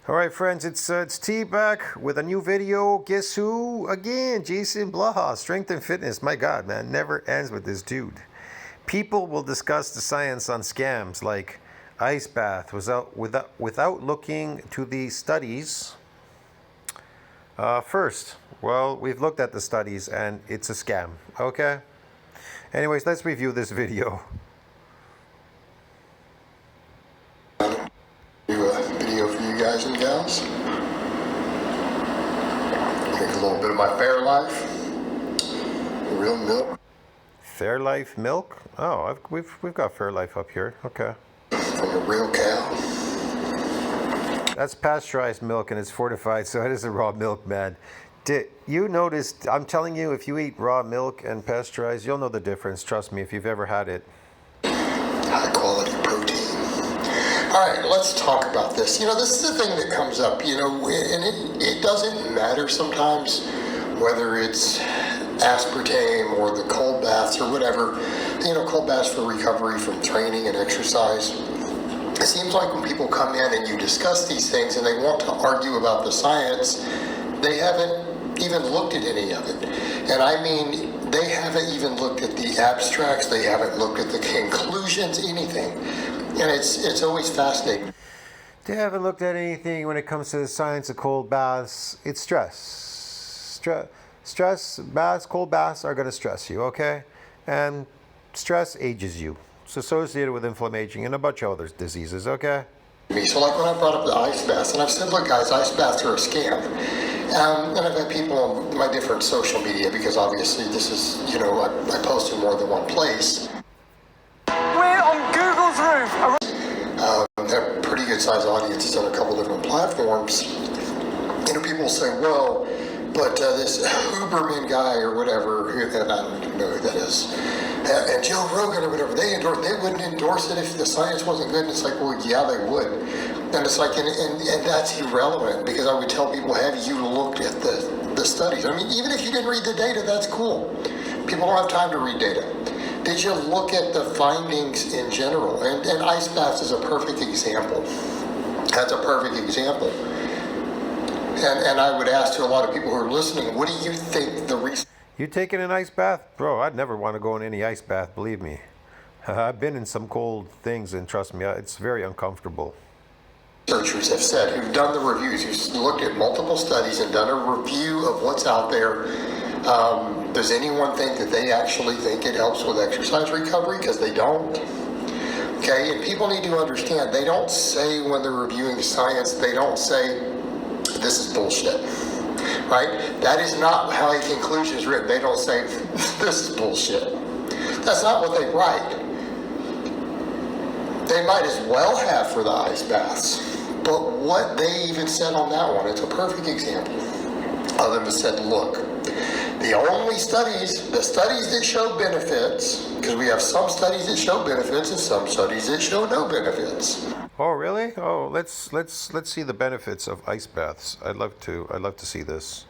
All right, friends, it's T back with a new video. Guess who? Again, JasonBlaha, strength and fitness. My God, man, never ends with this dude. People will discuss the science on scams like ice bath without looking to the studies. First, well, we've looked at the studies and it's a scam. Okay. Anyways, let's review this video. Guys and gals, make a little bit of my Fairlife real milk. Fairlife milk? Oh, we've got Fairlife up here. Okay. From a real cow. That's pasteurized milk and it's fortified, so it is a raw milk, man. Did you notice? I'm telling you, if you eat raw milk and pasteurized, you'll know the difference. Trust me, if you've ever had it. High quality protein. All right, let's talk about this. You know, this is the thing that comes up, you know, and it doesn't matter sometimes whether it's aspartame or the cold baths or whatever, you know, cold baths for recovery from training and exercise. It seems like when people come in and you discuss these things and they want to argue about the science, they haven't even looked at any of it. And I mean, they haven't even looked at the abstracts, they haven't looked at the conclusions, anything. And it's always fascinating. They haven't looked at anything when it comes to the science of cold baths. It's stress. Stress baths, cold baths are going to stress you, okay? And stress ages you. It's associated with inflammation and a bunch of other diseases, okay? So like when I brought up the ice baths, and I've said, look guys, ice baths are a scam. And I've had people on my different social media, because obviously this is, you know, I post in more than one place. They're pretty good sized audiences on a couple different platforms. You know, people say, well, but this Huberman guy or whatever, and I don't even know who that is, and Joe Rogan or whatever, they wouldn't endorse it if the science wasn't good. And it's like, well, yeah, they would. And it's like, and that's irrelevant, because I would tell people, have you looked at the studies? I mean, even if you didn't read the data, that's cool. People don't have time to read data. Did you look at the findings in general? And ice baths is a perfect example. That's a perfect example. And I would ask to a lot of people who are listening, what do you think the research... You taking an ice bath? Bro, I'd never want to go in any ice bath, believe me. I've been in some cold things, and trust me, it's very uncomfortable. Researchers have said, who've done the reviews, who've looked at multiple studies and done a review of what's out there. Does anyone think that they actually think it helps with exercise recovery? Because they don't. Okay, and people need to understand, they don't say when they're reviewing science, they don't say, this is bullshit, right? That is not how a conclusion is written. They don't say, this is bullshit. That's not what they write. They might as well have for the ice baths. But what they even said on that one, it's a perfect example of them that said, look, the only studies, the studies that show benefits, because we have some studies that show benefits and some studies that show no benefits. Oh, really? Oh, let's see the benefits of ice baths. I'd love to see this.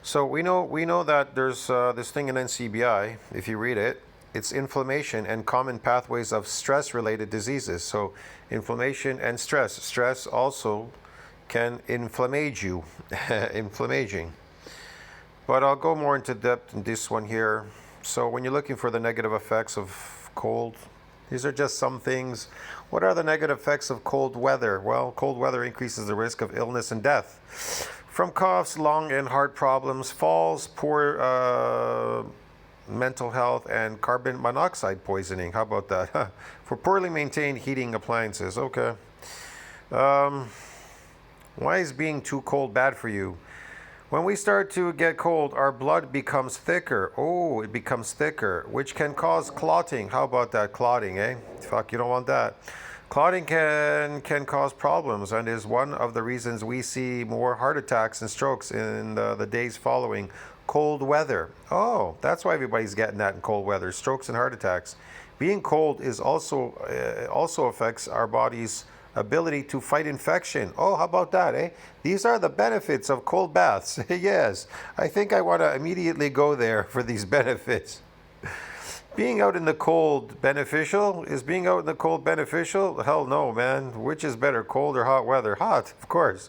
So we know that there's this thing in NCBI. If you read it, it's inflammation and common pathways of stress-related diseases. So inflammation and stress. Stress also can inflammate you, inflammaging. But I'll go more into depth in this one here. So when you're looking for the negative effects of cold, these are just some things. What are the negative effects of cold weather? Well, cold weather increases the risk of illness and death from coughs, lung and heart problems, falls, poor mental health, and carbon monoxide poisoning. How about that? For poorly maintained heating appliances. Okay. Why is being too cold bad for you? When we start to get cold, our blood becomes thicker. Oh, it becomes thicker, which can cause clotting. How about that clotting, eh? Fuck, you don't want that. Clotting can cause problems and is one of the reasons we see more heart attacks and strokes in the days following cold weather. Oh, that's why everybody's getting that in cold weather, strokes and heart attacks. Being cold is also affects our body's ability to fight infection. Oh, how about that, eh? These are the benefits of cold baths. Yes, I think I want to immediately go there for these benefits. Being out in the cold beneficial? Is being out in the cold beneficial? Hell no, man. Which is better, cold or hot weather? Hot, of course.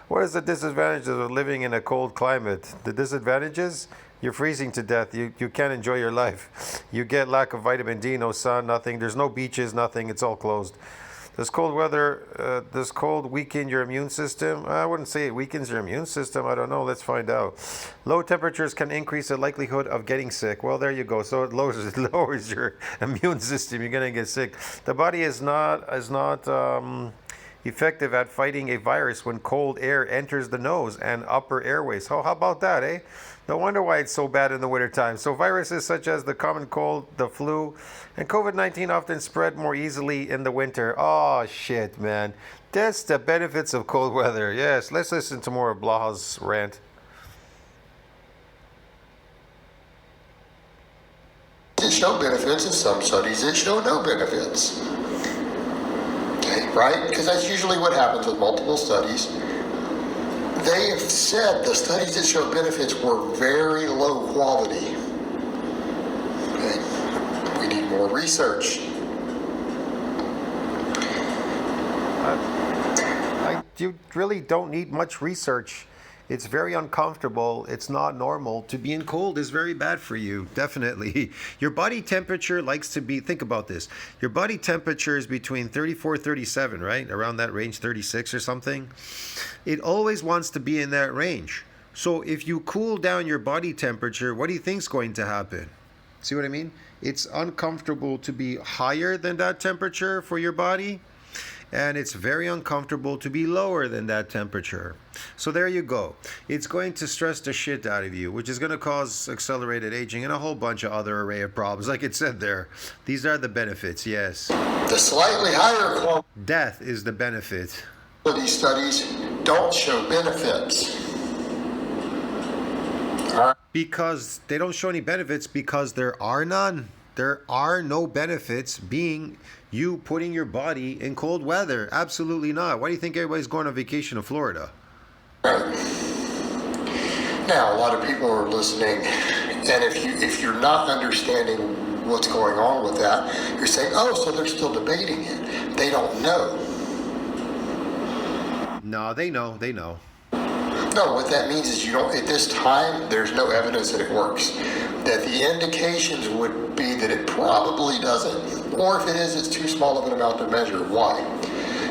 What is the disadvantages of living in a cold climate? The disadvantages? You're freezing to death. You can't enjoy your life. You get lack of vitamin D, no sun, nothing. There's no beaches, nothing. It's all closed. Does cold weaken your immune system? I wouldn't say it weakens your immune system. I don't know. Let's find out. Low temperatures can increase the likelihood of getting sick. Well, there you go. So it lowers your immune system. You're gonna get sick. The body is not effective at fighting a virus when cold air enters the nose and upper airways. How about that, eh? No wonder why it's so bad in the wintertime. So viruses such as the common cold, the flu, and COVID-19 often spread more easily in the winter. Oh, shit, man. That's the benefits of cold weather. Yes, let's listen to more of Blaha's rant. It show benefits, in some studies it show no benefits. Okay, right? Because that's usually what happens with multiple studies. They have said the studies that show benefits were very low quality. Okay. We need more research. You really don't need much research. It's very uncomfortable. It's not normal. To be in cold is very bad for you, definitely. Your body temperature likes to be, think about this. Your body temperature is between 34, 37, right? Around that range, 36 or something. It always wants to be in that range. So if you cool down your body temperature, what do you think's going to happen? See what I mean? It's uncomfortable to be higher than that temperature for your body. And it's very uncomfortable to be lower than that temperature. So there you go. It's going to stress the shit out of you, which is going to cause accelerated aging and a whole bunch of other array of problems. Like it said there, these are the benefits, yes. The slightly higher quality Death is the benefit. studies don't show benefits. All right. Because they don't show any benefits because there are none. There are no benefits being you putting your body in cold weather. Absolutely not. Why do you think everybody's going on vacation to Florida? Right. Now, a lot of people are listening, and if you're not understanding what's going on with that, you're saying, oh, so they're still debating it. They don't know. No, they know. They know. No, what that means is you don't, at this time, there's no evidence that it works. That the indications would be that it probably doesn't. Or if it is, it's too small of an amount to measure. Why?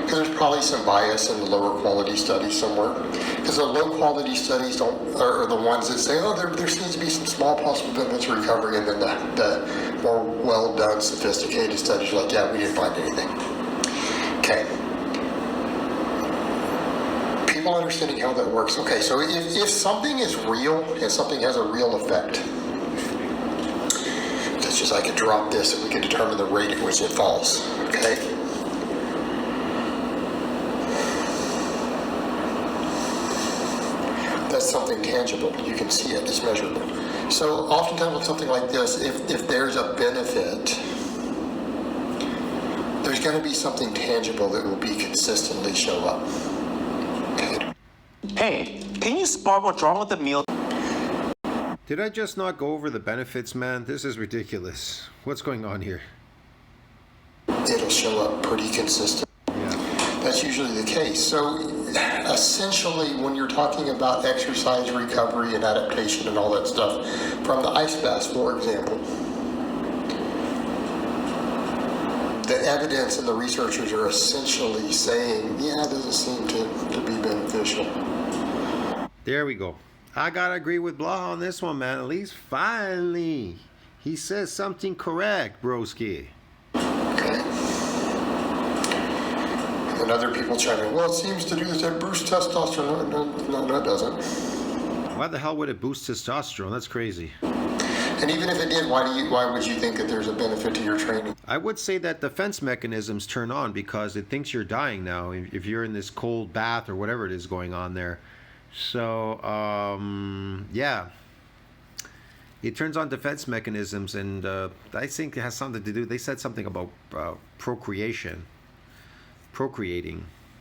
Because there's probably some bias in the lower quality studies somewhere. Because the low quality studies are the ones that say, oh, there seems to be some small possible benefits of recovery, and then the more well done, sophisticated studies are like, yeah, we didn't find anything. Okay. People understanding how that works. Okay, so if something is real and something has a real effect, it's just I could drop this and we can determine the rate at which it falls. Okay? That's something tangible. You can see it. It's measurable. So oftentimes with something like this, if there's a benefit, there's going to be something tangible that will be consistently show up. Okay? Hey, can you spot what's wrong with the meal? Did I just not go over the benefits, man? This is ridiculous. What's going on here? It'll show up pretty consistent. Yeah. That's usually the case. So essentially, when you're talking about exercise recovery and adaptation and all that stuff, from the ice baths, for example, the evidence and the researchers are essentially saying, yeah, it doesn't seem to be beneficial. There we go. I gotta agree with Blaha on this one, man. At least finally, he says something correct, broski. Okay. And other people chime in, well, it seems to do this, it boosts testosterone. No, it doesn't. Why the hell would it boost testosterone? That's crazy. And even if it did, why would you think that there's a benefit to your training? I would say that defense mechanisms turn on because it thinks you're dying now if you're in this cold bath or whatever it is going on there. So, yeah, it turns on defense mechanisms, and I think it has something to do. They said something about procreating.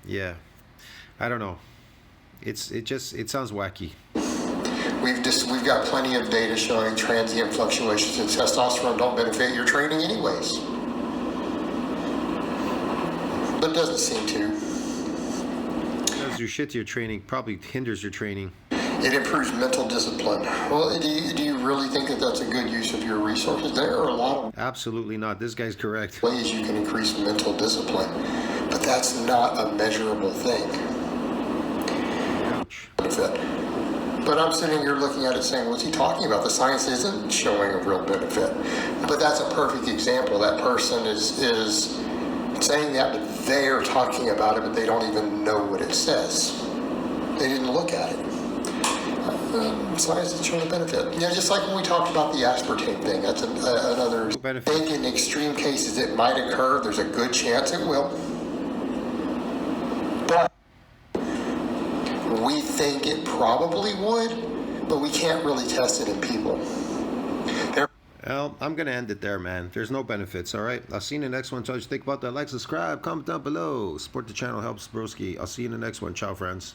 Yeah, I don't know. It sounds wacky. we've got plenty of data showing transient fluctuations in testosterone don't benefit your training anyways. But it doesn't seem to. Does your shit to your training, probably hinders your training. It improves mental discipline. Well, do you really think that that's a good use of your resources? There are a lot of Absolutely not. This guy's correct. ways you can increase mental discipline, but that's not a measurable thing. Ouch. Benefit. But I'm sitting here looking at it saying, what's he talking about? The science isn't showing a real benefit. But that's a perfect example. That person is saying that, but they're talking about it, but they don't even know what it says. They didn't look at it. Science is showing a benefit. Yeah, just like when we talked about the aspartame thing. That's another benefit. thing. In extreme cases, it might occur. There's a good chance it will. But we think it probably would, but we can't really test it in people. Well, I'm going to end it there, man. There's no benefits, all right? I'll see you in the next one. So just think about that. Like, subscribe, comment down below. Support the channel, helps broski. I'll see you in the next one. Ciao, friends.